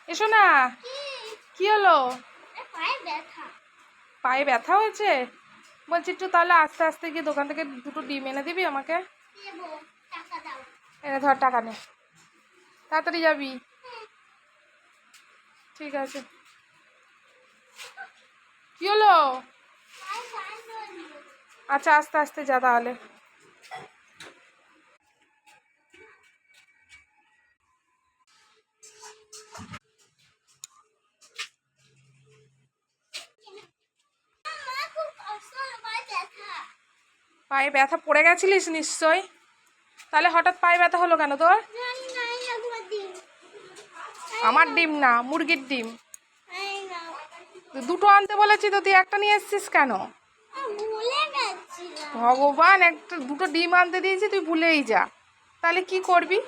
এসো না। কি হলো? পায়ে ব্যথা হয়েছে? বলছি একটু তাহলে আস্তে আস্তে গিয়ে দোকান থেকে দুটো ডিম এনে দিবি আমাকে। এনে ধর, টাকা নে, তাড়াতাড়ি যাবি। ঠিক আছে। কি হলো? আচ্ছা, আস্তে আস্তে যা তাহলে। পায়ে ব্যথা পড়ে গেছিলিস নিশ্চয়? তাহলে হঠাৎ পায়ে ব্যথা হলো কেন তোর? আমার ডিম না, মুরগির ডিম। দুটো আনতে বলেছি তো, তুই একটা নিয়ে এসছিস কেন? ভগবান, একটা দুটো ডিম আনতে দিয়েছি, তুই ভুলেই যা। তাহলে কি করবি?